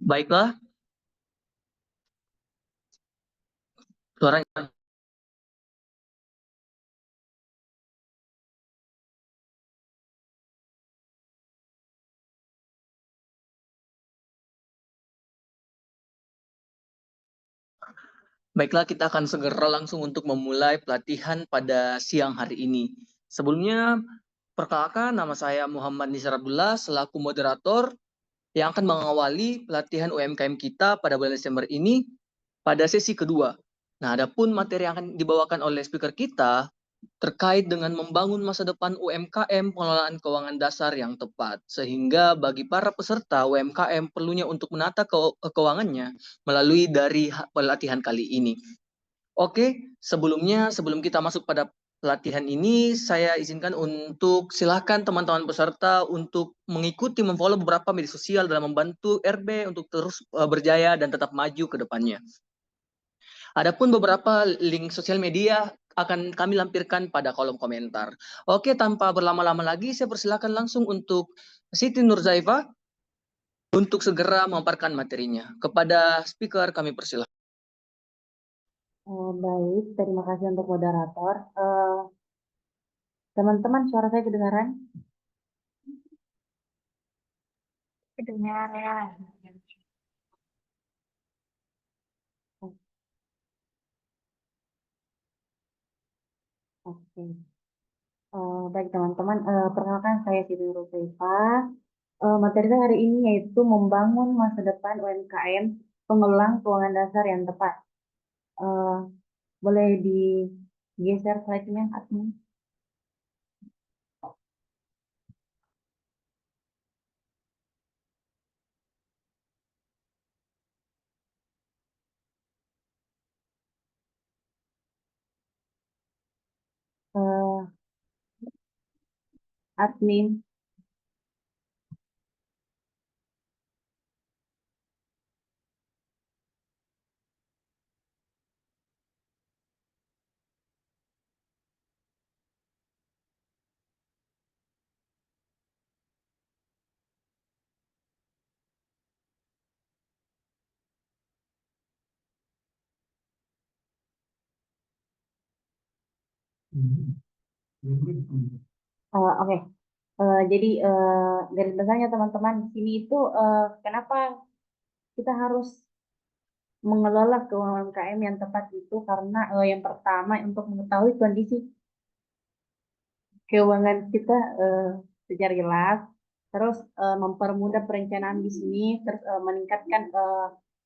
Baiklah, suaranya. Baiklah, kita akan segera langsung untuk memulai pelatihan pada siang hari ini. Sebelumnya, perkenalkan nama saya Muhammad Nisar Abdullah selaku moderator yang akan mengawali pelatihan UMKM kita pada bulan Desember ini pada sesi kedua. Nah, adapun materi yang akan dibawakan oleh speaker kita terkait dengan membangun masa depan UMKM pengelolaan keuangan dasar yang tepat. Sehingga bagi para peserta UMKM perlunya untuk menata keuangannya melalui dari pelatihan kali ini. Oke, sebelum kita masuk pada pelatihan ini, saya izinkan untuk silakan teman-teman peserta untuk mengikuti memfollow beberapa media sosial dalam membantu RB untuk terus berjaya dan tetap maju ke depannya. Adapun beberapa link sosial media akan kami lampirkan pada kolom komentar. Oke, tanpa berlama-lama lagi, saya persilakan langsung untuk Siti Nurzaifah untuk segera memaparkan materinya. Kepada speaker kami persilakan. Baik, terima kasih untuk moderator. Teman-teman, suara saya kedengaran? Kedengaran. Oke. Baik teman-teman, perkenalkan saya Siti Nurzaifah. Materi saya hari ini yaitu membangun masa depan UMKM pengelolaan keuangan dasar yang tepat. Eh, Boleh digeser slide-nya, admin? Eh, Admin. Oke. Jadi garis besarnya teman-teman di sini itu kenapa kita harus mengelola keuangan UMKM yang tepat itu karena yang pertama untuk mengetahui kondisi keuangan kita secara jelas, terus mempermudah perencanaan bisnis, terus meningkatkan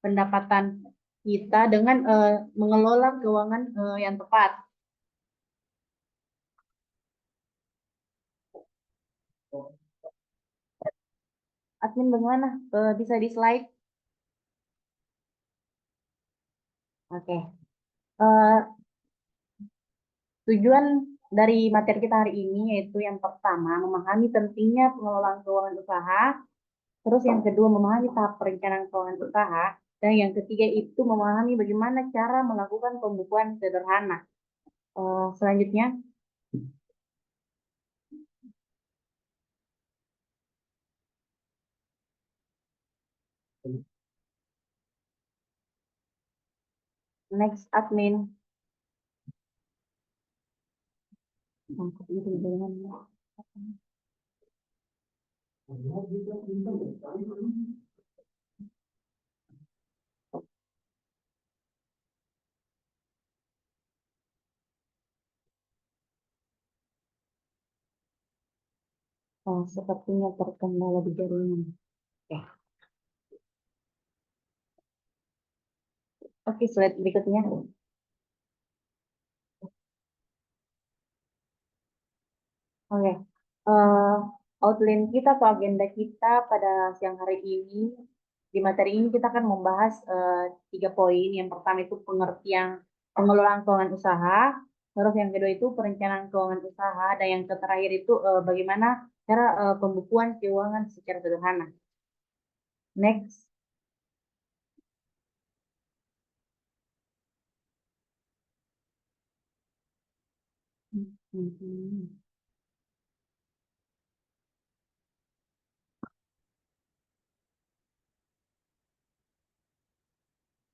pendapatan kita dengan mengelola keuangan yang tepat. Admin bagaimana? Bisa di slide? Oke. Tujuan dari materi kita hari ini yaitu yang pertama memahami pentingnya pengelolaan keuangan usaha, terus yang kedua memahami tahap perencanaan keuangan usaha, dan yang ketiga itu memahami bagaimana cara melakukan pembukuan sederhana. Selanjutnya, next admin. Sepertinya terkendala di jaringan. Oke, slide berikutnya. Oke, outline kita atau agenda kita pada siang hari ini, di materi ini kita akan membahas 3 poin. Yang pertama itu pengertian pengelolaan keuangan usaha, terus yang kedua itu perencanaan keuangan usaha, dan yang terakhir itu bagaimana cara pembukuan keuangan secara sederhana. Next.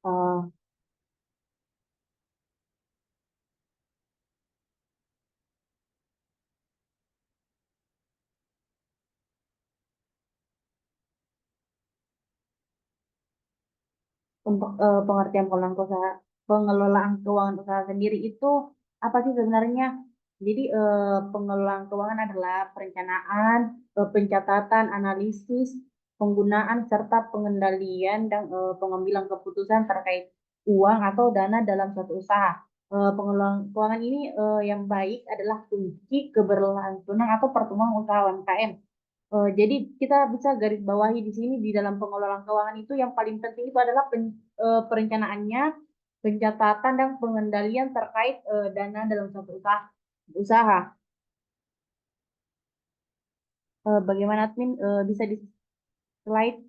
eh, untuk pengertian pengelolaan keuangan usaha sendiri itu apa sih sebenarnya? Jadi pengelolaan keuangan adalah perencanaan, pencatatan, analisis, penggunaan serta pengendalian dan pengambilan keputusan terkait uang atau dana dalam suatu usaha. Pengelolaan keuangan ini yang baik adalah kunci keberlangsungan atau pertumbuhan usaha UMKM. Jadi kita bisa garis bawahi di sini di dalam pengelolaan keuangan itu yang paling penting itu adalah perencanaannya, pencatatan dan pengendalian terkait dana dalam suatu usaha. Bagaimana admin bisa di slide?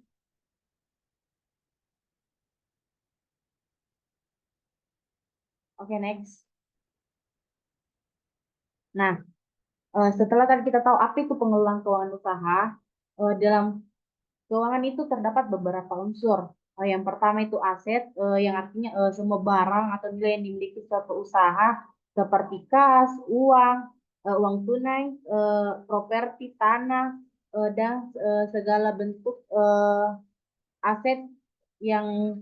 Oke, next. Nah, setelah tadi kita tahu apa itu pengelolaan keuangan usaha, dalam keuangan itu terdapat beberapa unsur. Yang pertama itu aset, yang artinya semua barang atau nilai yang dimiliki suatu usaha seperti kas, uang, uang tunai, properti, tanah, dan segala bentuk aset yang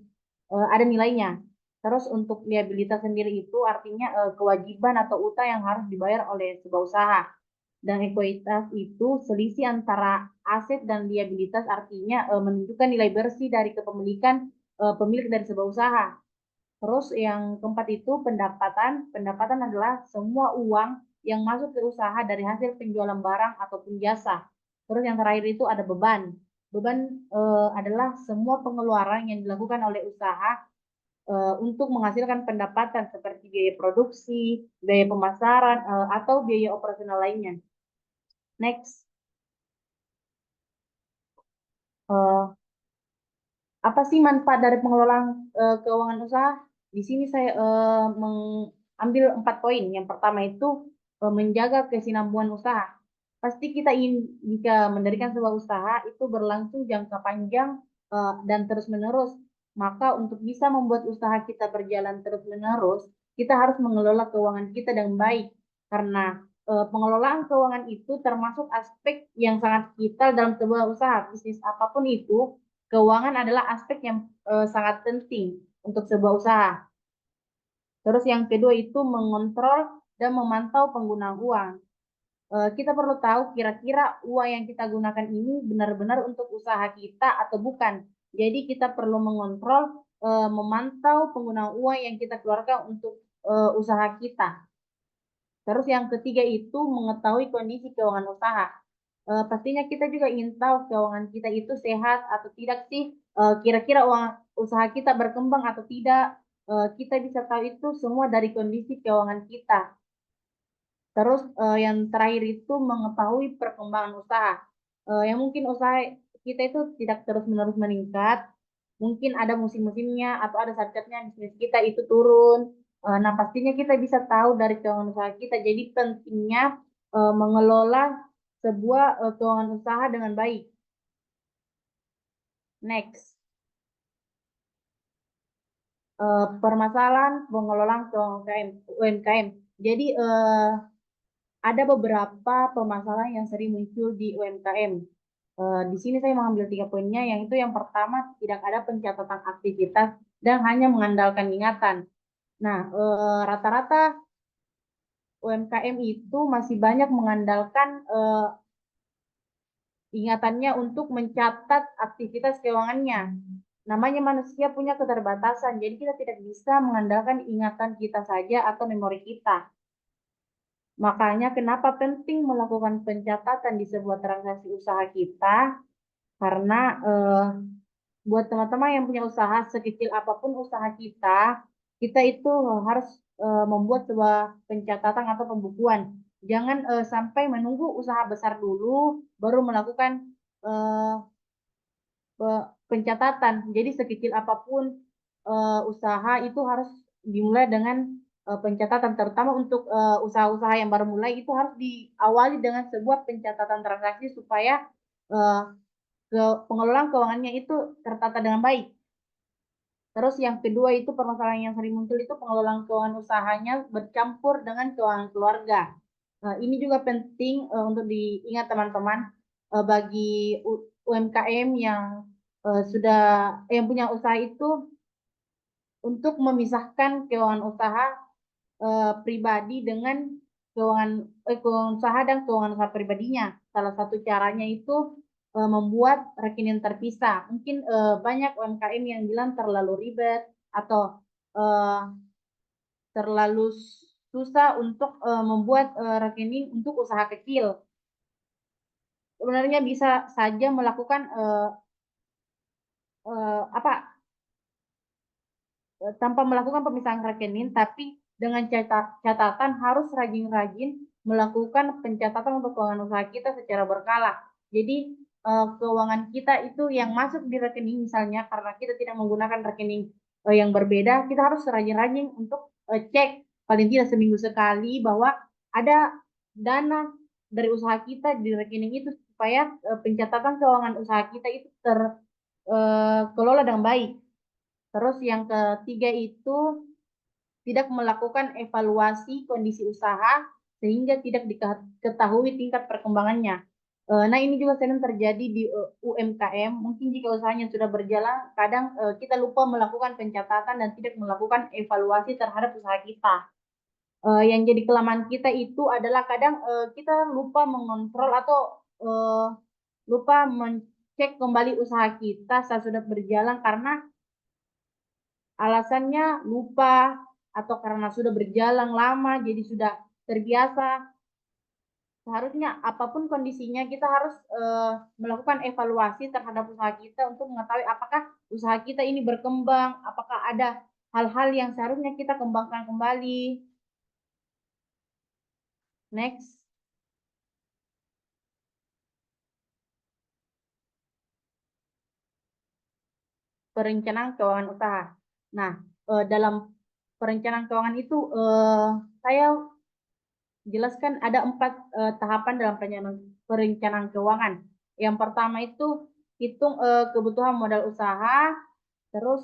ada nilainya. Terus untuk liabilitas sendiri itu artinya kewajiban atau utang yang harus dibayar oleh sebuah usaha. Dan ekuitas itu selisih antara aset dan liabilitas artinya menunjukkan nilai bersih dari kepemilikan pemilik dari sebuah usaha. Terus yang keempat itu pendapatan. Pendapatan adalah semua uang yang masuk ke usaha dari hasil penjualan barang ataupun jasa. Terus yang terakhir itu ada beban. Beban adalah semua pengeluaran yang dilakukan oleh usaha untuk menghasilkan pendapatan seperti biaya produksi, biaya pemasaran, atau biaya operasional lainnya. Next. Eh, apa sih manfaat dari pengelolaan keuangan usaha? Di sini saya mengambil 4 poin. Yang pertama itu menjaga kesinambungan usaha. Pasti kita ingin jika mendirikan sebuah usaha itu berlangsung jangka panjang dan terus-menerus. Maka untuk bisa membuat usaha kita berjalan terus-menerus, kita harus mengelola keuangan kita dengan baik. Karena pengelolaan keuangan itu termasuk aspek yang sangat vital dalam sebuah usaha, bisnis apapun itu. Keuangan adalah aspek yang sangat penting untuk sebuah usaha. Terus yang kedua itu mengontrol dan memantau penggunaan uang. Kita perlu tahu kira-kira uang yang kita gunakan ini benar-benar untuk usaha kita atau bukan. Jadi kita perlu mengontrol, memantau penggunaan uang yang kita keluarkan untuk usaha kita. Terus yang ketiga itu mengetahui kondisi keuangan usaha. Pastinya kita juga ingin tahu keuangan kita itu sehat atau tidak sih. Kira-kira uang usaha kita berkembang atau tidak. Kita bisa tahu itu semua dari kondisi keuangan kita. Terus yang terakhir itu mengetahui perkembangan usaha. Yang mungkin usaha kita itu tidak terus-menerus meningkat. Mungkin ada musim-musimnya atau ada saat-saatnya bisnis kita itu turun. Nah, pastinya kita bisa tahu dari keuangan usaha kita. Jadi pentingnya mengelola sebuah keuangan usaha dengan baik. Next, permasalahan pengelolaan keuangan UMKM. Jadi ada beberapa permasalahan yang sering muncul di UMKM. Di sini saya mengambil 3 poinnya, yang itu yang pertama tidak ada pencatatan aktivitas dan hanya mengandalkan ingatan. Nah, rata-rata UMKM itu masih banyak mengandalkan ingatannya untuk mencatat aktivitas keuangannya. Namanya manusia punya keterbatasan, jadi kita tidak bisa mengandalkan ingatan kita saja atau memori kita. Makanya kenapa penting melakukan pencatatan di sebuah transaksi usaha kita, karena buat teman-teman yang punya usaha, sekecil apapun usaha kita itu harus membuat sebuah pencatatan atau pembukuan. Jangan sampai menunggu usaha besar dulu, baru melakukan eh, pencatatan. Jadi sekecil apapun usaha itu harus dimulai dengan pencatatan, terutama untuk usaha-usaha yang baru mulai itu harus diawali dengan sebuah pencatatan transaksi supaya uh, pengelolaan keuangannya itu tertata dengan baik. Terus yang kedua itu permasalahan yang sering muncul itu pengelolaan keuangan usahanya bercampur dengan keuangan keluarga. Ini juga penting untuk diingat teman-teman, bagi UMKM yang sudah yang punya usaha itu untuk memisahkan keuangan usaha pribadi dengan keuangan usaha dan keuangan usaha pribadinya. Salah satu caranya itu membuat rekening terpisah. Mungkin banyak UMKM yang bilang terlalu ribet atau eh, terlalu susah untuk membuat rekening untuk usaha kecil. Sebenarnya bisa saja melakukan apa tanpa melakukan pemisahan rekening, tapi dengan catatan harus rajin-rajin melakukan pencatatan untuk keuangan usaha kita secara berkala. Jadi keuangan kita itu yang masuk di rekening misalnya karena kita tidak menggunakan rekening yang berbeda, kita harus rajin-rajin untuk cek paling tidak seminggu sekali bahwa ada dana dari usaha kita di rekening itu supaya pencatatan keuangan usaha kita itu terkelola dengan baik. Terus yang ketiga itu tidak melakukan evaluasi kondisi usaha sehingga tidak diketahui tingkat perkembangannya. Nah, ini juga sering terjadi di UMKM. Mungkin jika usahanya sudah berjalan, kadang kita lupa melakukan pencatatan dan tidak melakukan evaluasi terhadap usaha kita. Yang jadi kelemahan kita itu adalah kadang kita lupa mengontrol atau lupa mencek kembali usaha kita saat sudah berjalan karena alasannya lupa atau karena sudah berjalan lama jadi sudah terbiasa. Seharusnya apapun kondisinya kita harus melakukan evaluasi terhadap usaha kita untuk mengetahui apakah usaha kita ini berkembang, apakah ada hal-hal yang seharusnya kita kembangkan kembali. Next, perencanaan keuangan usaha. Nah, dalam perencanaan keuangan itu saya jelaskan ada 4 tahapan dalam perencanaan keuangan. Yang pertama itu hitung kebutuhan modal usaha, terus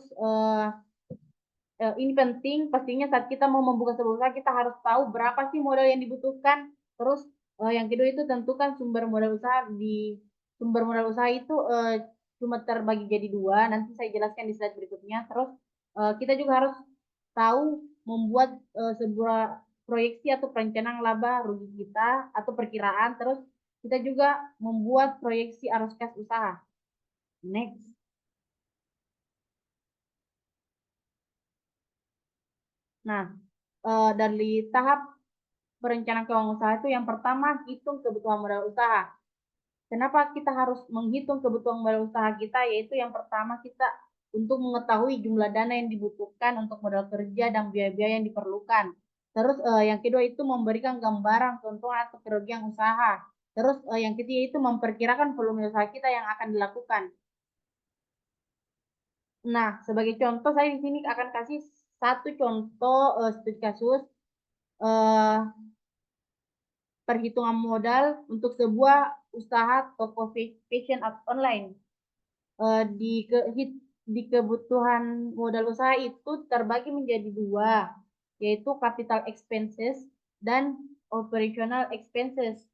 ini penting pastinya saat kita mau membuka sebuah usaha kita harus tahu berapa sih modal yang dibutuhkan. Terus yang kedua itu tentukan sumber modal usaha. Di sumber modal usaha itu cuma terbagi jadi dua, nanti saya jelaskan di slide berikutnya. Terus kita juga harus tahu membuat sebuah proyeksi atau perencanaan laba rugi kita atau perkiraan. Terus kita juga membuat proyeksi arus kas usaha. Next. Nah, dari tahap perencanaan keuangan usaha itu yang pertama hitung kebutuhan modal usaha. Kenapa kita harus menghitung kebutuhan modal usaha kita? Yaitu yang pertama kita untuk mengetahui jumlah dana yang dibutuhkan untuk modal kerja dan biaya-biaya yang diperlukan. Terus yang kedua itu memberikan gambaran keuntungan atau kerugian usaha. Terus yang ketiga itu memperkirakan volume usaha kita yang akan dilakukan. Nah, sebagai contoh saya di sini akan kasih satu contoh studi kasus eh, perhitungan modal untuk sebuah usaha toko fashion online. Eh, di ke, di kebutuhan modal usaha itu terbagi menjadi dua, yaitu capital expenses dan operational expenses.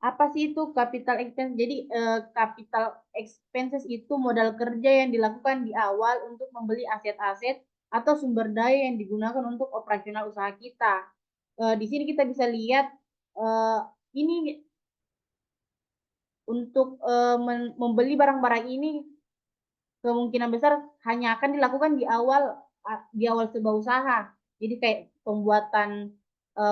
Apa sih itu capital expense? Jadi capital expenses itu modal kerja yang dilakukan di awal untuk membeli aset-aset atau sumber daya yang digunakan untuk operasional usaha kita. Di sini kita bisa lihat uh, ini untuk membeli barang-barang ini kemungkinan besar hanya akan dilakukan di awal sebuah usaha. Jadi kayak pembuatan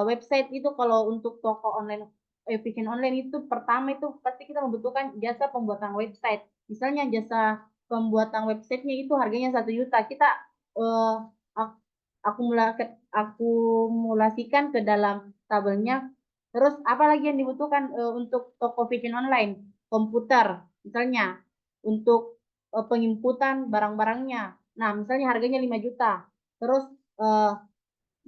website itu kalau untuk toko online efisien online itu pertama itu pasti kita membutuhkan jasa pembuatan website. Misalnya jasa pembuatan websitenya itu harganya 1 juta. Kita uh, akumulasikan ke dalam tabelnya. Terus apa lagi yang dibutuhkan untuk toko fashion online? Komputer, misalnya untuk penginputan barang-barangnya. Nah, misalnya harganya 5 juta. Terus uh,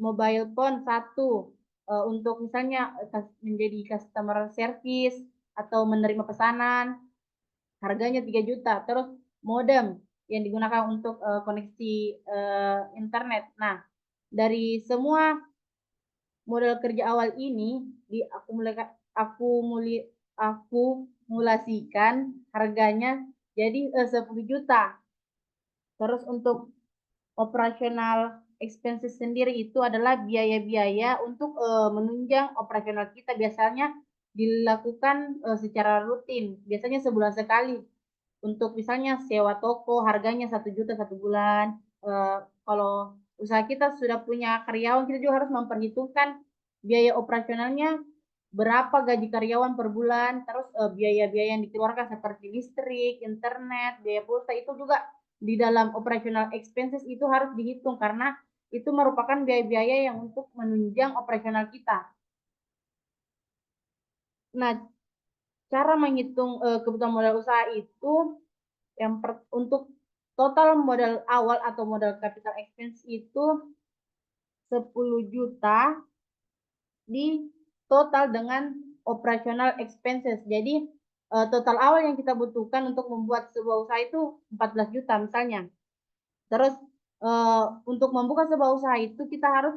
mobile phone satu untuk misalnya menjadi customer service atau menerima pesanan harganya 3 juta. Terus modem yang digunakan untuk koneksi internet. Nah, dari semua modal kerja awal ini akumulasikan harganya jadi 10 juta. Terus untuk operasional expenses sendiri itu adalah biaya-biaya untuk menunjang operasional kita, biasanya dilakukan secara rutin, biasanya sebulan sekali. Untuk misalnya sewa toko harganya 1 juta 1 bulan. Kalau usaha kita sudah punya karyawan, kita juga harus memperhitungkan biaya operasionalnya berapa gaji karyawan per bulan, terus biaya-biaya yang dikeluarkan seperti listrik, internet, biaya pulsa itu juga di dalam operational expenses itu harus dihitung karena itu merupakan biaya-biaya yang untuk menunjang operasional kita. Nah, cara menghitung kebutuhan modal usaha itu untuk total modal awal atau modal capital expense itu 10 juta di total dengan operational expenses. Jadi total awal yang kita butuhkan untuk membuat sebuah usaha itu 14 juta misalnya. Terus untuk membuka sebuah usaha itu kita harus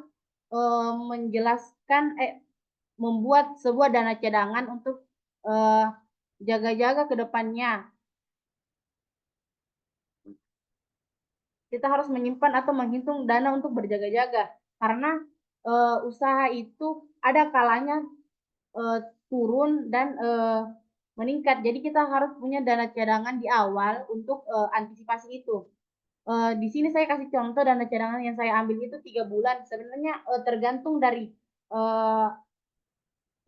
membuat sebuah dana cadangan untuk jaga-jaga ke depannya. Kita harus menyimpan atau menghitung dana untuk berjaga-jaga karena usaha itu ada kalanya turun dan meningkat. Jadi kita harus punya dana cadangan di awal untuk antisipasi itu. Di sini saya kasih contoh dana cadangan yang saya ambil itu 3 bulan. Sebenarnya tergantung dari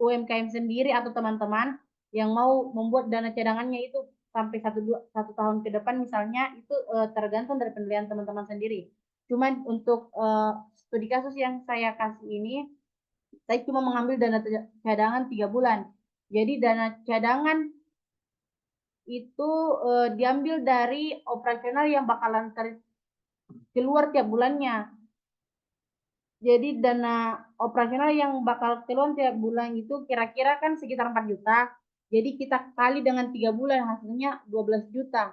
UMKM sendiri atau teman-teman yang mau membuat dana cadangannya itu sampai 1 tahun ke depan misalnya, itu tergantung dari penilaian teman-teman sendiri. Cuman untuk studi kasus yang saya kasih ini, saya cuma mengambil dana cadangan 3 bulan. Jadi dana cadangan itu diambil dari operasional yang bakalan keluar tiap bulannya. Jadi dana operasional yang bakal keluar tiap bulan itu kira-kira kan sekitar 4 juta. Jadi kita kali dengan 3 bulan hasilnya 12 juta.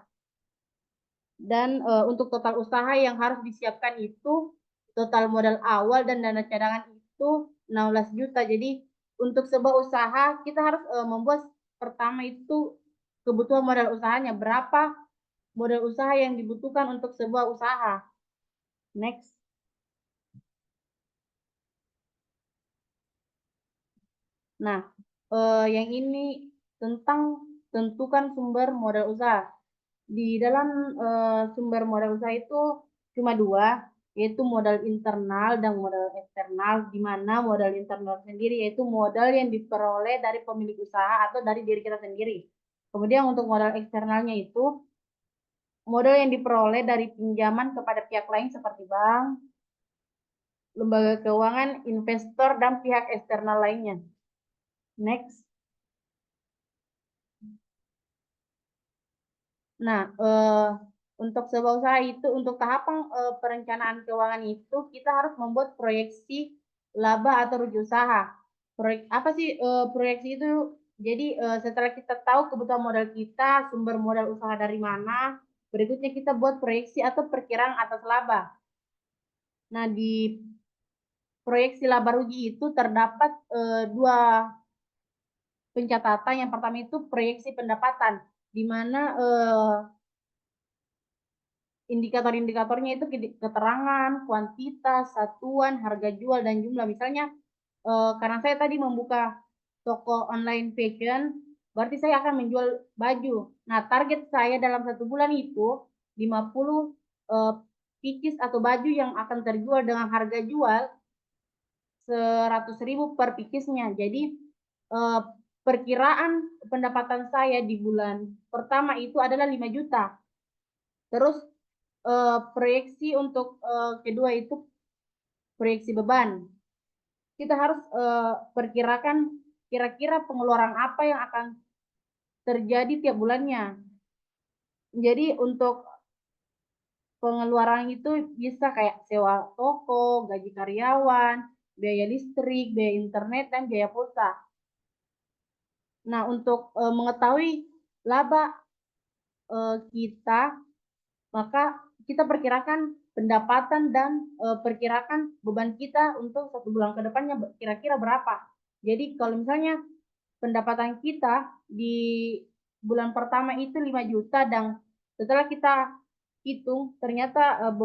Dan untuk total usaha yang harus disiapkan itu total modal awal dan dana cadangan itu 16 juta. Jadi untuk sebuah usaha kita harus membuat pertama itu kebutuhan modal usahanya, berapa modal usaha yang dibutuhkan untuk sebuah usaha. Next. Nah, yang ini tentang tentukan sumber modal usaha. Di dalam sumber modal usaha itu cuma dua, yaitu modal internal dan modal eksternal, di mana modal internal sendiri yaitu modal yang diperoleh dari pemilik usaha atau dari diri kita sendiri. Kemudian untuk modal eksternalnya itu modal yang diperoleh dari pinjaman kepada pihak lain seperti bank, lembaga keuangan, investor, dan pihak eksternal lainnya. Next. Nah, untuk sebuah usaha itu, untuk tahapan perencanaan keuangan itu, kita harus membuat proyeksi laba atau rugi usaha. Apa sih proyeksi itu? Jadi setelah kita tahu kebutuhan modal kita, sumber modal usaha dari mana, berikutnya kita buat proyeksi atau perkiraan atas laba. Nah, di proyeksi laba rugi itu terdapat dua pencatatan. Yang pertama itu proyeksi pendapatan, di mana indikator-indikatornya itu keterangan, kuantitas, satuan, harga jual, dan jumlah. Misalnya, karena saya tadi membuka toko online fashion, berarti saya akan menjual baju. Nah, target saya dalam 1 bulan itu 50 pieces atau baju yang akan terjual dengan harga jual 100.000 per piecesnya. Jadi, perkiraan pendapatan saya di bulan pertama itu adalah 5 juta. Terus proyeksi untuk kedua itu proyeksi beban. Kita harus perkirakan kira-kira pengeluaran apa yang akan terjadi tiap bulannya. Jadi untuk pengeluaran itu bisa kayak sewa toko, gaji karyawan, biaya listrik, biaya internet, dan biaya pulsa. Nah, untuk mengetahui laba kita maka kita perkirakan pendapatan dan perkirakan beban kita untuk 1 bulan ke depannya kira-kira berapa. Jadi kalau misalnya pendapatan kita di bulan pertama itu 5 juta dan setelah kita hitung ternyata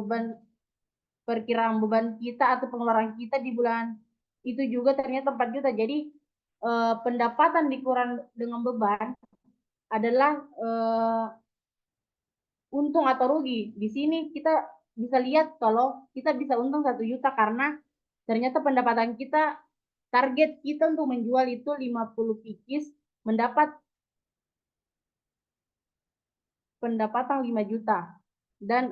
perkiraan beban kita atau pengeluaran kita di bulan itu juga ternyata 4 juta. Jadi pendapatan dikurang dengan beban adalah untung atau rugi. Di sini kita bisa lihat kalau kita bisa untung 1 juta karena ternyata pendapatan kita, target kita untuk menjual itu 50 pikis mendapat pendapatan 5 juta dan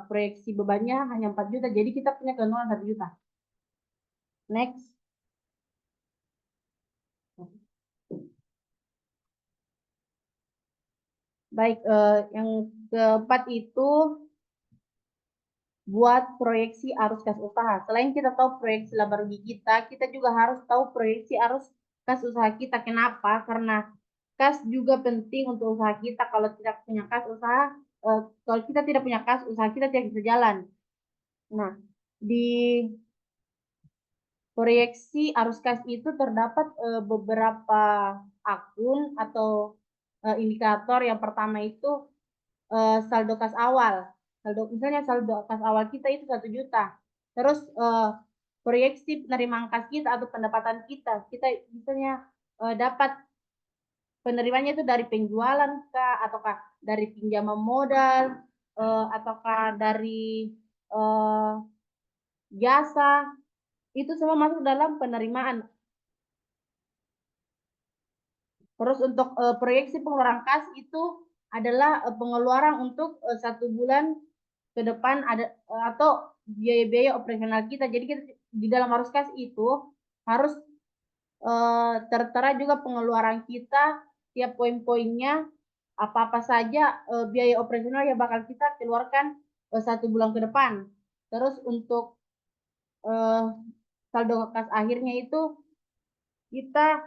proyeksi bebannya hanya 4 juta. Jadi kita punya keuntungan 1 juta. Next. Baik, yang keempat itu buat proyeksi arus kas usaha. Selain kita tahu proyeksi laba rugi kita, kita juga harus tahu proyeksi arus kas usaha kita. Kenapa? Karena kas juga penting untuk usaha kita. Kalau tidak punya kas usaha, kalau kita tidak punya kas, usaha kita tidak bisa jalan. Nah, di proyeksi arus kas itu terdapat beberapa akun atau indikator. Yang pertama itu saldo kas awal. Misalnya saldo kas awal kita itu 1 juta. Terus proyeksi penerimaan kas kita atau pendapatan kita misalnya dapat penerimanya itu dari penjualan kah, ataukah dari pinjaman modal, ataukah dari jasa, itu semua masuk dalam penerimaan. Terus untuk proyeksi pengeluaran kas itu adalah pengeluaran untuk 1 bulan ke depan ada atau biaya-biaya operasional kita. Jadi kita di dalam arus kas itu harus tertera juga pengeluaran kita, tiap poin-poinnya, apa-apa saja biaya operasional yang bakal kita keluarkan 1 bulan ke depan. Terus untuk saldo kas akhirnya itu kita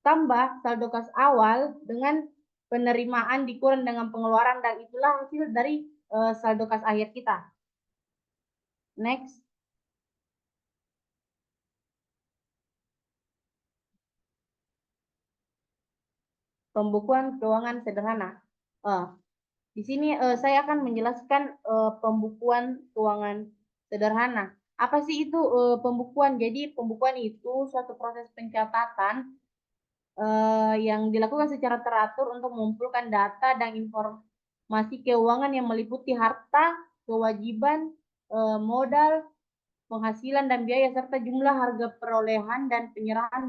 tambah saldo kas awal dengan penerimaan dikurang dengan pengeluaran dan itulah hasil dari saldo kas akhir kita. Next. Pembukuan keuangan sederhana. Di sini saya akan menjelaskan pembukuan keuangan sederhana. Apa sih itu pembukuan? Jadi pembukuan itu suatu proses pencatatan yang dilakukan secara teratur untuk mengumpulkan data dan informasi keuangan yang meliputi harta, kewajiban, modal, penghasilan dan biaya serta jumlah harga perolehan dan penyerahan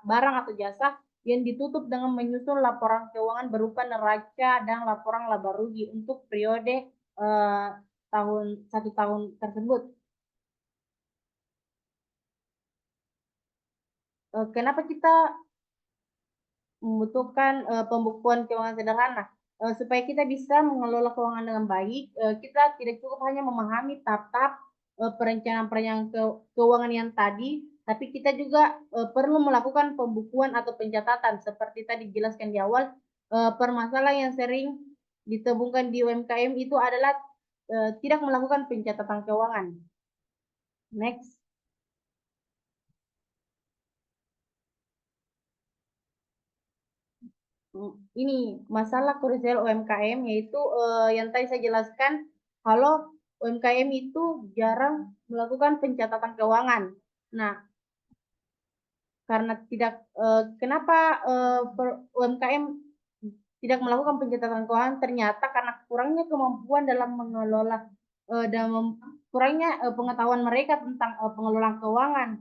barang atau jasa yang ditutup dengan menyusun laporan keuangan berupa neraca dan laporan laba rugi untuk periode 1 tahun tersebut. Kenapa kita membutuhkan pembukuan keuangan sederhana? Supaya kita bisa mengelola keuangan dengan baik, kita tidak cukup hanya memahami tahap perencanaan keuangan yang tadi, tapi kita juga perlu melakukan pembukuan atau pencatatan seperti tadi dijelaskan di awal. Permasalahan yang sering ditemukan di UMKM itu adalah tidak melakukan pencatatan keuangan. Next. Ini masalah krusial UMKM yaitu yang tadi saya jelaskan kalau UMKM itu jarang melakukan pencatatan keuangan. Nah, karena tidak kenapa UMKM tidak melakukan pencatatan keuangan? Ternyata karena kurangnya kemampuan dalam mengelola dan kurangnya pengetahuan mereka tentang pengelolaan keuangan.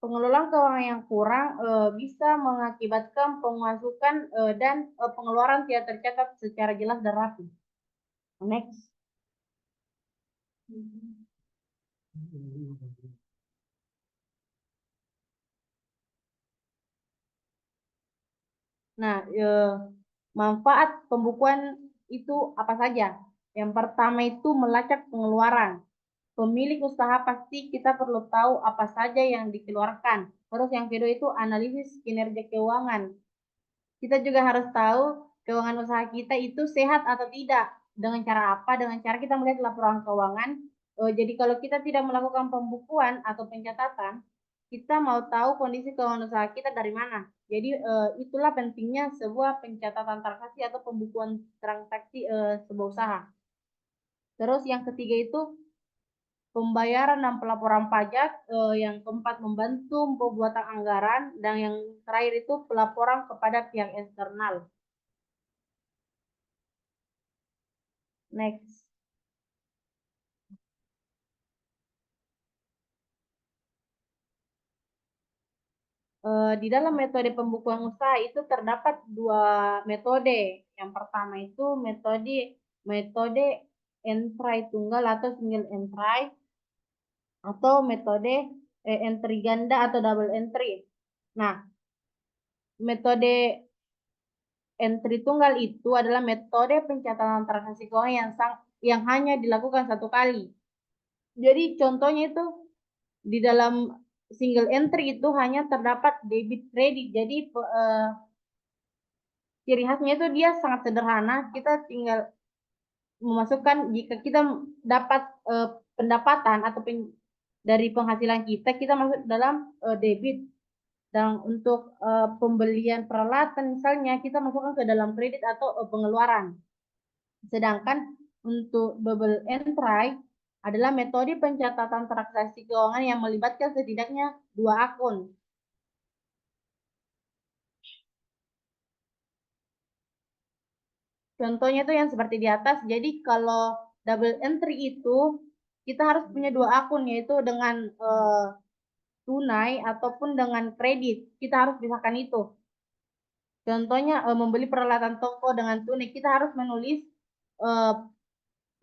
Pengelolaan keuangan yang kurang bisa mengakibatkan pemasukan dan pengeluaran tidak tercatat secara jelas dan rapi. Next. Nah, manfaat pembukuan itu apa saja? Yang pertama itu melacak pengeluaran. Pemilik usaha pasti kita perlu tahu apa saja yang dikeluarkan. Terus yang kedua itu analisis kinerja keuangan. Kita juga harus tahu keuangan usaha kita itu sehat atau tidak. Dengan cara apa? Dengan cara kita melihat laporan keuangan. Jadi kalau kita tidak melakukan pembukuan atau pencatatan, kita mau tahu kondisi keuangan usaha kita dari mana. Jadi itulah pentingnya sebuah pencatatan transaksi atau pembukuan transaksi sebuah usaha. Terus yang ketiga itu pembayaran dan pelaporan pajak, yang keempat membantu pembuatan anggaran, dan yang terakhir itu pelaporan kepada pihak eksternal. Next. Di dalam metode pembukuan usaha itu terdapat dua metode. Yang pertama itu metode entry tunggal atau single entry, atau metode entry ganda atau double entry. Nah, metode entry tunggal itu adalah metode pencatatan transaksi keuangan yang hanya dilakukan satu kali. Jadi contohnya itu di dalam single entry itu hanya terdapat debit kredit. Jadi ciri khasnya itu dia sangat sederhana. Kita tinggal memasukkan, jika kita dapat pendapatan atau dari penghasilan kita, kita masuk dalam debit. Dan untuk pembelian peralatan misalnya kita masukkan ke dalam kredit atau pengeluaran. Sedangkan untuk double entry adalah metode pencatatan transaksi keuangan yang melibatkan setidaknya dua akun. Contohnya tuh yang seperti di atas. Jadi kalau double entry itu kita harus punya dua akun, yaitu dengan tunai ataupun dengan kredit. Kita harus pisahkan itu. Contohnya membeli peralatan toko dengan tunai, kita harus menulis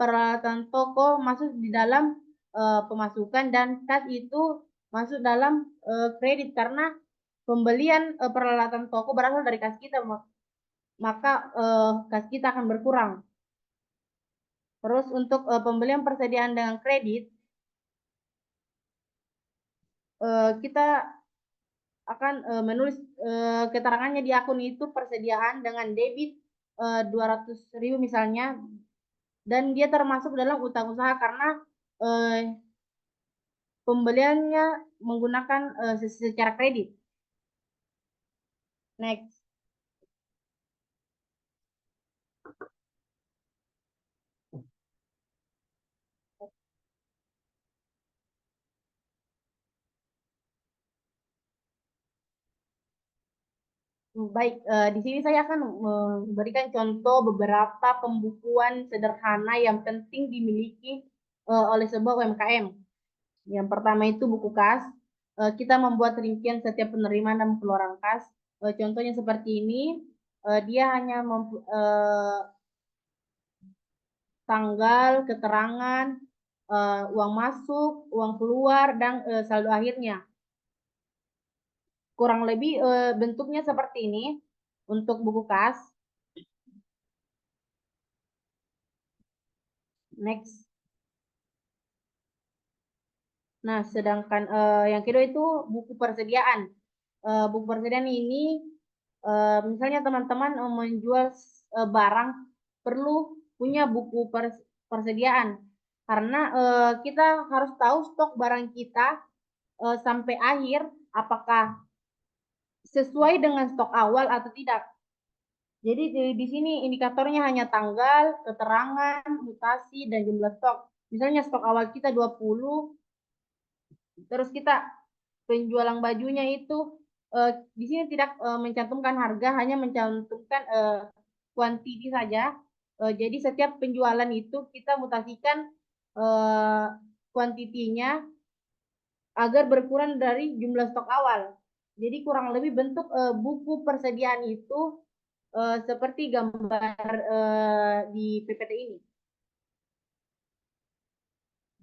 peralatan toko masuk di dalam pemasukan, dan kas itu masuk dalam kredit, karena pembelian peralatan toko berasal dari kas kita, maka kas kita akan berkurang. Terus untuk pembelian persediaan dengan kredit, kita akan menulis keterangannya di akun itu persediaan dengan debit 200.000 misalnya, dan dia termasuk dalam utang usaha karena pembeliannya menggunakan secara kredit. Next. Baik, di sini saya akan memberikan contoh beberapa pembukuan sederhana yang penting dimiliki oleh sebuah UMKM. Yang pertama itu buku kas. Kita membuat rincian setiap penerimaan dan pengeluaran kas. Contohnya seperti ini. Dia hanya tanggal, keterangan, uang masuk, uang keluar, dan saldo akhirnya. Kurang lebih bentuknya seperti ini untuk buku kas. Next. Nah, sedangkan yang kedua itu buku persediaan. Buku persediaan ini, misalnya teman-teman menjual barang, perlu punya buku persediaan. Karena kita harus tahu stok barang kita sampai akhir, apakah sesuai dengan stok awal atau tidak. Jadi di sini indikatornya hanya tanggal, keterangan, mutasi, dan jumlah stok. Misalnya stok awal kita 20, terus kita penjualan bajunya itu di sini tidak mencantumkan harga, hanya mencantumkan kuantiti saja. Jadi setiap penjualan itu kita mutasikan kuantitinya agar berkurang dari jumlah stok awal. Jadi kurang lebih bentuk buku persediaan itu seperti gambar di PPT ini.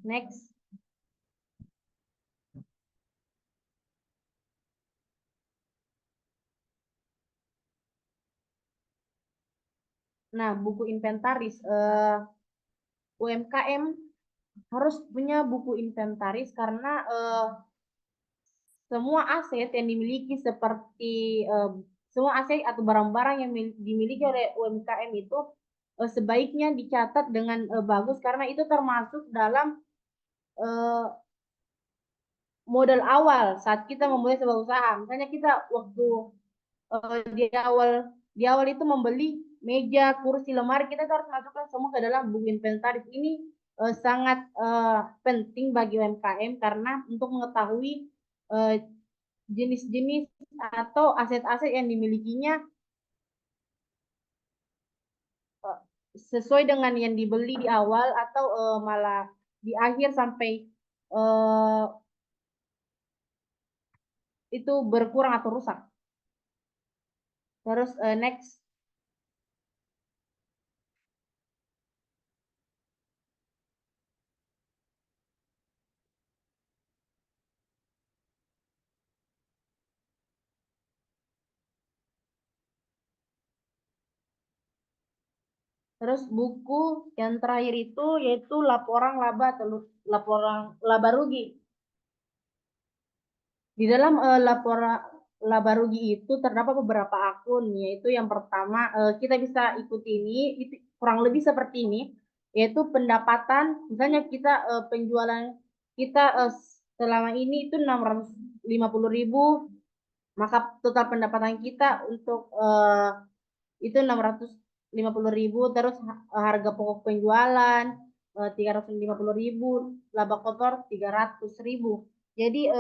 Next. Nah, buku inventaris. UMKM harus punya buku inventaris karena semua aset yang dimiliki seperti semua aset atau barang-barang yang dimiliki oleh UMKM itu sebaiknya dicatat dengan bagus karena itu termasuk dalam eh, modal awal saat kita memulai sebuah usaha. Misalnya kita waktu di awal itu membeli meja, kursi, lemari, kita tuh harus masukkan semua ke dalam buku inventaris. Ini sangat penting bagi UMKM karena untuk mengetahui eh, jenis-jenis atau aset-aset yang dimilikinya eh, sesuai dengan yang dibeli di awal atau malah di akhir sampai eh, itu berkurang atau rusak. Terus next. Terus buku yang terakhir itu yaitu laporan laba atau laporan laba rugi. Di dalam laporan laba rugi itu terdapat beberapa akun, yaitu yang pertama kita bisa ikuti ini, itu kurang lebih seperti ini, yaitu pendapatan, misalnya kita penjualan kita selama ini itu 650.000, maka total pendapatan kita untuk itu 650.000, terus harga pokok penjualan 350.000, laba kotor 300.000. Jadi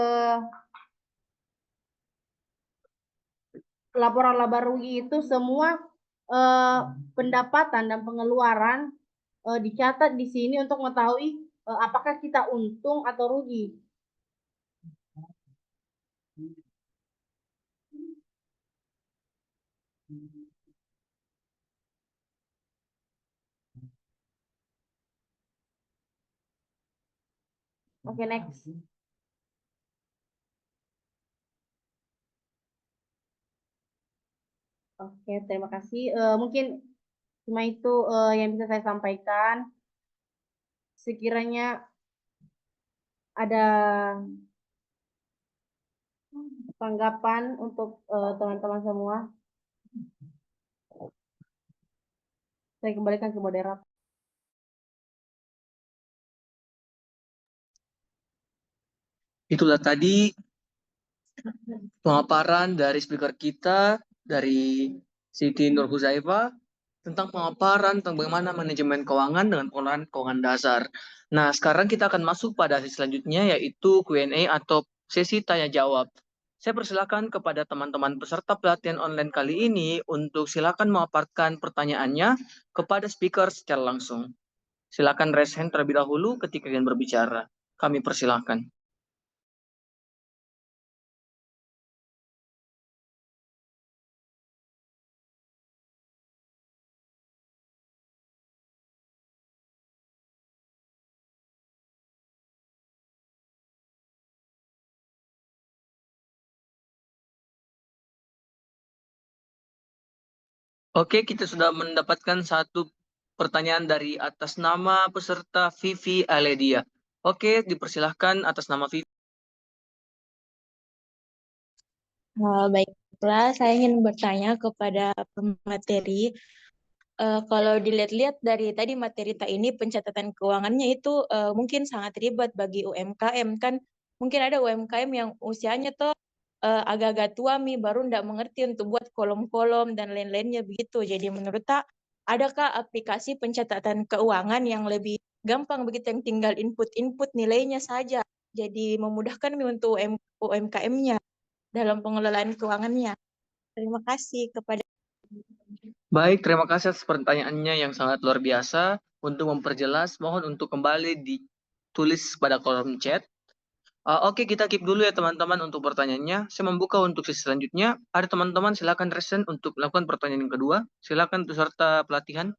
laporan laba rugi itu semua pendapatan dan pengeluaran dicatat di sini untuk mengetahui apakah kita untung atau rugi. Oke, next. Oke, terima kasih. Mungkin cuma itu yang bisa saya sampaikan. Sekiranya ada tanggapan untuk teman-teman semua, saya kembalikan ke moderator. Itulah tadi pemaparan dari speaker kita, dari Siti Nur Huzaifa, tentang pemaparan tentang bagaimana manajemen keuangan dengan penggunaan keuangan dasar. Nah, sekarang kita akan masuk pada sesi selanjutnya, yaitu Q&A atau sesi tanya-jawab. Saya persilakan kepada teman-teman peserta pelatihan online kali ini untuk silakan memaparkan pertanyaannya kepada speaker secara langsung. Silakan raise hand terlebih dahulu ketika kalian berbicara. Kami persilakan. Oke, kita sudah mendapatkan satu pertanyaan dari atas nama peserta Vivi Aledia. Oke, dipersilahkan atas nama Vivi. Baiklah, saya ingin bertanya kepada pemateri. Kalau dilihat-lihat dari tadi materi tak ini pencatatan keuangannya itu mungkin sangat ribet bagi UMKM kan. Mungkin ada UMKM yang usianya tuh agak-agak tua baru ndak mengerti untuk buat kolom-kolom dan lain-lainnya begitu. Jadi menurut tak, adakah aplikasi pencatatan keuangan yang lebih gampang begitu yang tinggal input-input nilainya saja. Jadi memudahkan untuk UMKM-nya dalam pengelolaan keuangannya. Terima kasih kepada. Baik, terima kasih atas pertanyaannya yang sangat luar biasa. Untuk memperjelas, mohon untuk kembali ditulis pada kolom chat. Oke, kita keep dulu ya teman-teman untuk pertanyaannya. Saya membuka untuk sesi selanjutnya. Ada teman-teman silakan resen untuk melakukan pertanyaan yang kedua. Silakan peserta pelatihan.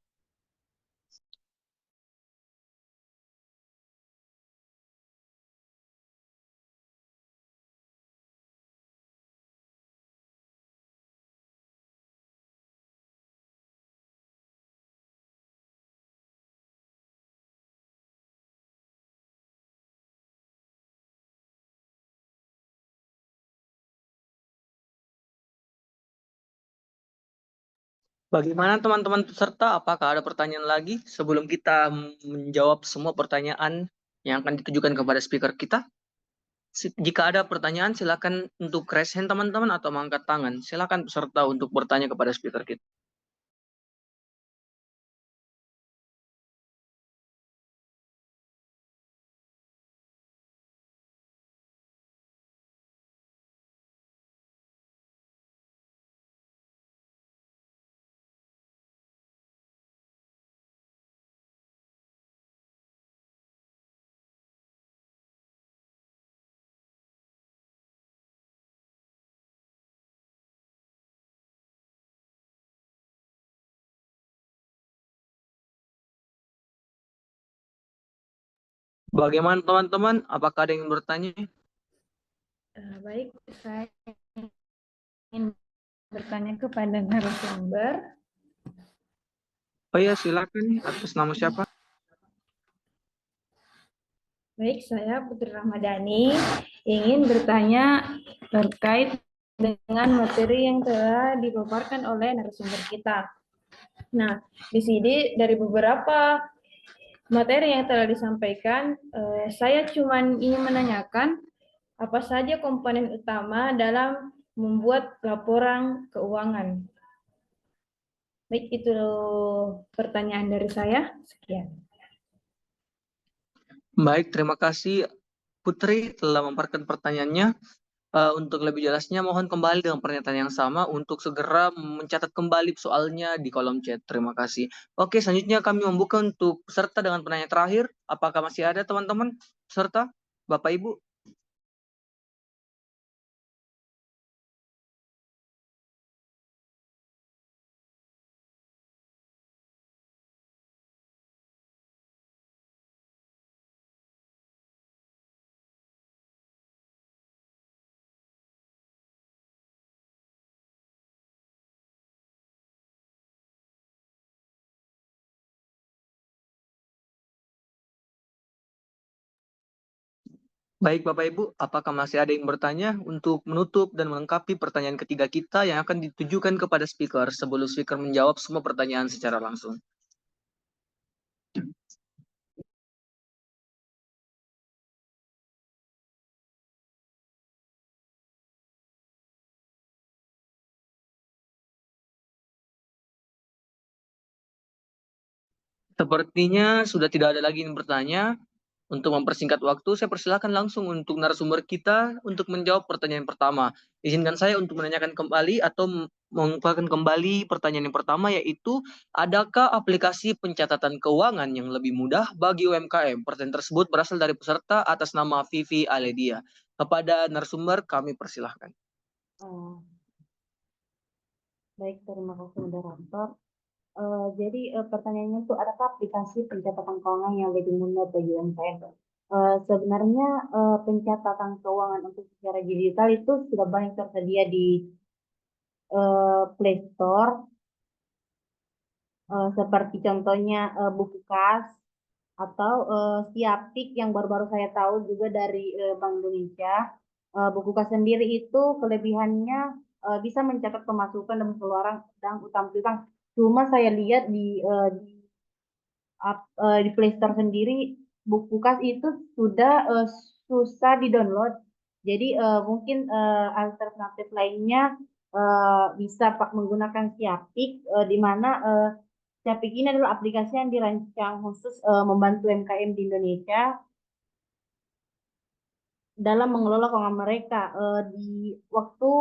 Bagaimana teman-teman peserta? Apakah ada pertanyaan lagi sebelum kita menjawab semua pertanyaan yang akan ditujukan kepada speaker kita? Jika ada pertanyaan, silakan untuk raise hand teman-teman atau mengangkat tangan. Silakan peserta untuk bertanya kepada speaker kita. Bagaimana teman-teman? Apakah ada yang ingin bertanya? Baik, saya ingin bertanya kepada narasumber. Oh ya, silakan. Atas nama siapa? Baik, saya Putri Ramadhani ingin bertanya terkait dengan materi yang telah dipaparkan oleh narasumber kita. Nah, di sini dari beberapa materi yang telah disampaikan, saya cuma ingin menanyakan apa saja komponen utama dalam membuat laporan keuangan. Baik, itu pertanyaan dari saya. Sekian. Baik, terima kasih Putri telah memparkan pertanyaannya. Untuk lebih jelasnya, mohon kembali dengan pernyataan yang sama untuk segera mencatat kembali soalnya di kolom chat. Terima kasih. Oke, selanjutnya kami membuka untuk peserta dengan penanya terakhir. Apakah masih ada teman-teman peserta? Bapak Ibu? Baik Bapak Ibu, apakah masih ada yang bertanya untuk menutup dan melengkapi pertanyaan ketiga kita yang akan ditujukan kepada speaker sebelum speaker menjawab semua pertanyaan secara langsung? Sepertinya sudah tidak ada lagi yang bertanya. Untuk mempersingkat waktu, saya persilakan langsung untuk narasumber kita untuk menjawab pertanyaan pertama. Izinkan saya untuk menanyakan kembali atau mengungkapkan kembali pertanyaan yang pertama, yaitu adakah aplikasi pencatatan keuangan yang lebih mudah bagi UMKM? Pertanyaan tersebut berasal dari peserta atas nama Vivi Aledia. Kepada narasumber kami persilahkan. Baik, terima kasih moderator. Jadi pertanyaannya itu adakah aplikasi pencatatan keuangan yang lebih mudah bagi UMKM? Sebenarnya pencatatan keuangan untuk secara digital itu sudah banyak tersedia di Play Store, seperti contohnya buku kas atau Siapik yang baru-baru saya tahu juga dari Bank Indonesia. Buku kas sendiri itu kelebihannya bisa mencatat pemasukan dan pengeluaran dan utang piutang. Cuma saya lihat di Play Store sendiri buku kas itu sudah susah di-download. Jadi mungkin alternatif lainnya bisa menggunakan Siapik, di mana Siapik ini adalah aplikasi yang dirancang khusus membantu UMKM di Indonesia dalam mengelola keuangan mereka. Di waktu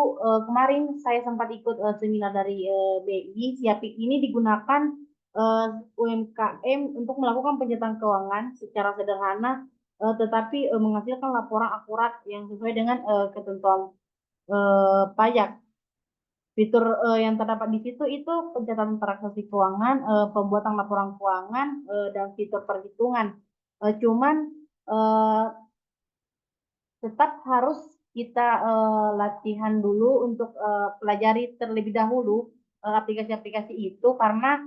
kemarin saya sempat ikut seminar dari BI, Siapik ini digunakan UMKM untuk melakukan pencatatan keuangan secara sederhana, tetapi menghasilkan laporan akurat yang sesuai dengan ketentuan pajak. Fitur yang terdapat di situ itu pencatatan transaksi keuangan, pembuatan laporan keuangan, dan fitur perhitungan. Cuman tetap harus kita latihan dulu untuk pelajari terlebih dahulu aplikasi-aplikasi itu, karena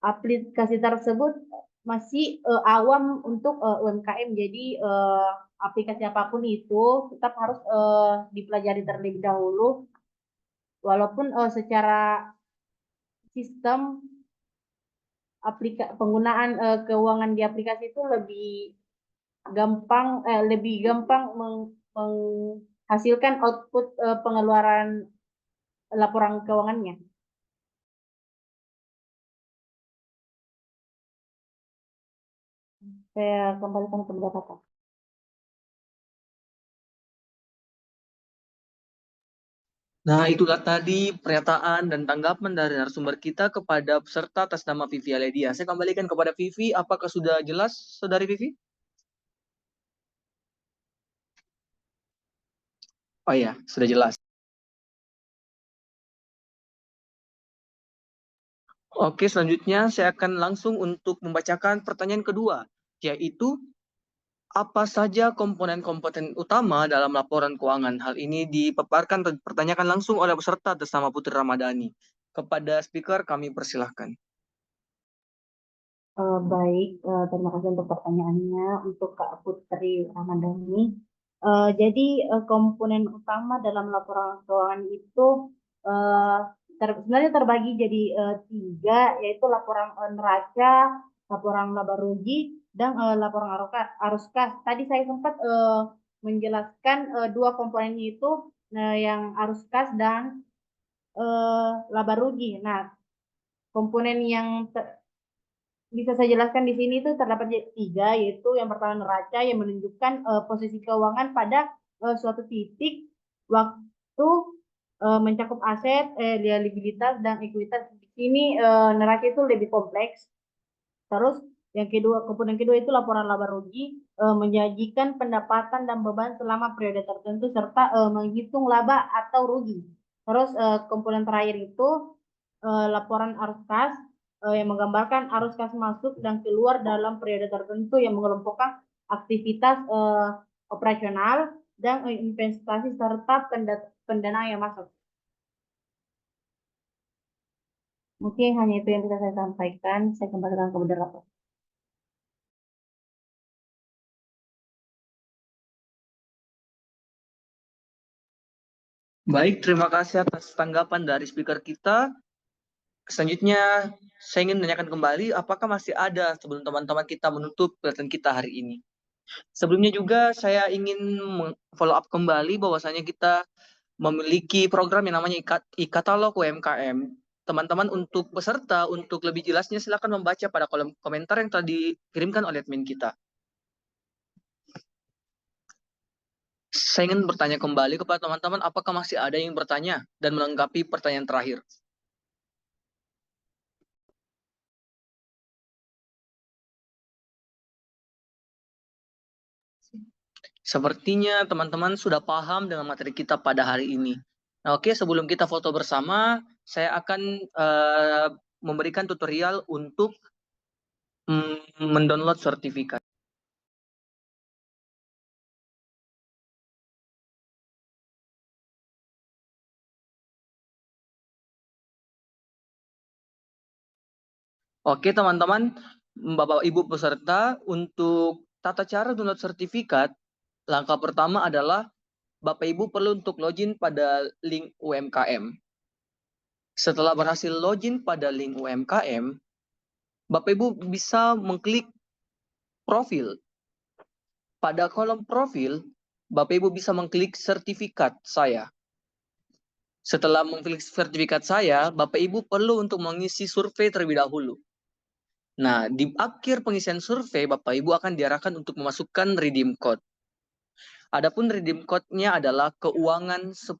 aplikasi tersebut masih awam untuk UMKM. Jadi aplikasi apapun itu tetap harus dipelajari terlebih dahulu, walaupun secara sistem penggunaan keuangan di aplikasi itu lebih gampang menghasilkan output pengeluaran laporan keuangannya. Saya kembalikan ke pendapat. Nah, itulah tadi pernyataan dan tanggapan dari narasumber kita kepada peserta atas nama Vivi Aledia. Saya kembalikan kepada Vivi. Apakah sudah jelas, Saudari Vivi? Oh iya, sudah jelas. Oke, selanjutnya saya akan langsung untuk membacakan pertanyaan kedua, yaitu apa saja komponen-komponen utama dalam laporan keuangan? Hal ini dipaparkan dan dipertanyakan langsung oleh peserta atas nama Putri Ramadhani. Kepada speaker kami persilahkan. Baik, terima kasih untuk pertanyaannya untuk Kak Putri Ramadhani. Jadi komponen utama dalam laporan keuangan itu sebenarnya terbagi jadi 3, yaitu laporan neraca, laporan laba rugi, dan laporan arus kas. Tadi saya sempat menjelaskan 2 komponennya itu yang arus kas dan laba rugi. Nah, komponen yang bisa saya jelaskan di sini itu terdapat 3, yaitu yang pertama neraca yang menunjukkan posisi keuangan pada suatu titik waktu mencakup aset, liabilitas, dan ekuitas. Di sini neraca itu lebih kompleks. Terus yang kedua, komponen kedua itu laporan laba rugi, menjanjikan pendapatan dan beban selama periode tertentu serta menghitung laba atau rugi. Terus komponen terakhir itu laporan arus kas yang menggambarkan arus kas masuk dan keluar dalam periode tertentu yang mengelompokkan aktivitas operasional dan investasi serta pendanaan yang masuk. Mungkin hanya itu yang bisa saya sampaikan. Saya kembalikan ke moderator. Baik, terima kasih atas tanggapan dari speaker kita. Selanjutnya, saya ingin menanyakan kembali, apakah masih ada sebelum teman-teman kita menutup kegiatan kita hari ini? Sebelumnya juga saya ingin follow up kembali bahwasanya kita memiliki program yang namanya e-katalog UMKM. Teman-teman untuk peserta, untuk lebih jelasnya silakan membaca pada kolom komentar yang telah dikirimkan oleh admin kita. Saya ingin bertanya kembali kepada teman-teman, apakah masih ada yang bertanya dan melengkapi pertanyaan terakhir? Sepertinya teman-teman sudah paham dengan materi kita pada hari ini. Nah, oke, sebelum kita foto bersama, saya akan memberikan tutorial untuk mendownload sertifikat. Oke, teman-teman, Bapak Ibu peserta, untuk tata cara download sertifikat, langkah pertama adalah Bapak Ibu perlu untuk login pada link UMKM. Setelah berhasil login pada link UMKM, Bapak Ibu bisa mengklik profil. Pada kolom profil, Bapak Ibu bisa mengklik sertifikat saya. Setelah mengklik sertifikat saya, Bapak Ibu perlu untuk mengisi survei terlebih dahulu. Nah, di akhir pengisian survei, Bapak Ibu akan diarahkan untuk memasukkan redeem code. Adapun redeem code-nya adalah keuangan 10.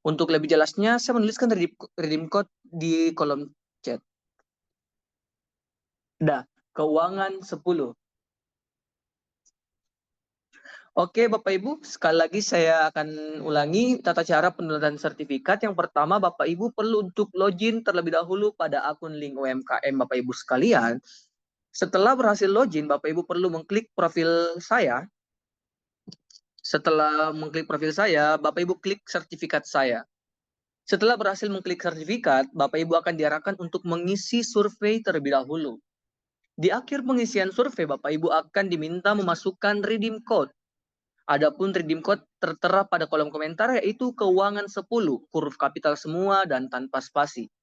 Untuk lebih jelasnya, saya menuliskan redeem code di kolom chat. Dah, keuangan 10. Oke, Bapak Ibu, sekali lagi saya akan ulangi tata cara pendownloadan sertifikat. Yang pertama, Bapak Ibu perlu untuk login terlebih dahulu pada akun link UMKM Bapak Ibu sekalian. Setelah berhasil login, Bapak Ibu perlu mengklik profil saya. Setelah mengklik profil saya, Bapak Ibu klik sertifikat saya. Setelah berhasil mengklik sertifikat, Bapak Ibu akan diarahkan untuk mengisi survei terlebih dahulu. Di akhir pengisian survei, Bapak Ibu akan diminta memasukkan redeem code. Adapun redeem code tertera pada kolom komentar, yaitu keuangan 10, huruf kapital semua dan tanpa spasi.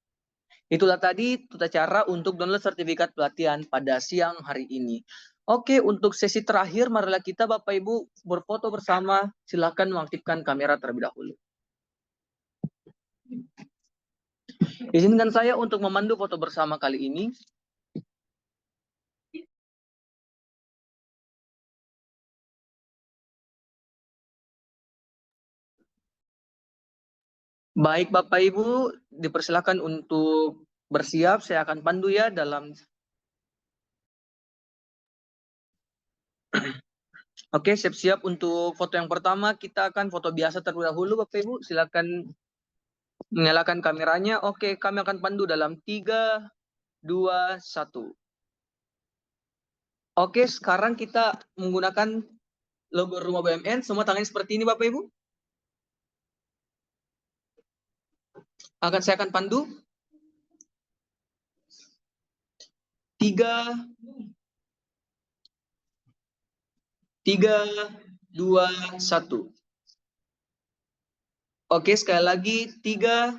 Itulah tadi tata cara untuk download sertifikat pelatihan pada siang hari ini. Oke, untuk sesi terakhir, marilah kita Bapak Ibu berfoto bersama. Silakan mengaktifkan kamera terlebih dahulu. Izinkan saya untuk memandu foto bersama kali ini. Baik Bapak Ibu, dipersilakan untuk bersiap. Saya akan pandu ya dalam. Oke, siap-siap untuk foto yang pertama. Kita akan foto biasa terlebih dahulu Bapak Ibu. Silakan menyalakan kameranya. Oke, kami akan pandu dalam 3, 2, 1. Oke, sekarang kita menggunakan logo rumah BUMN. Semua tangannya seperti ini Bapak Ibu. Saya akan pandu. 3, 2, 1. Oke, sekali lagi 3,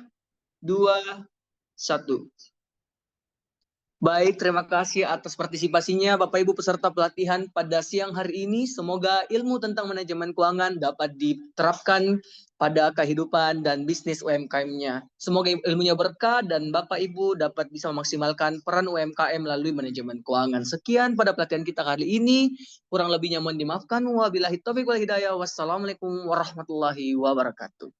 2, 1. Baik, terima kasih atas partisipasinya Bapak Ibu peserta pelatihan pada siang hari ini. Semoga ilmu tentang manajemen keuangan dapat diterapkan pada kehidupan dan bisnis UMKM-nya. Semoga ilmunya berkah dan Bapak Ibu dapat bisa memaksimalkan peran UMKM melalui manajemen keuangan. Sekian pada pelatihan kita kali ini. Kurang lebihnya mohon dimaafkan. Wabillahi taufiq wal hidayah. Wassalamualaikum warahmatullahi wabarakatuh.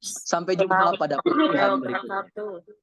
Sampai jumpa pada pelatihan berikutnya.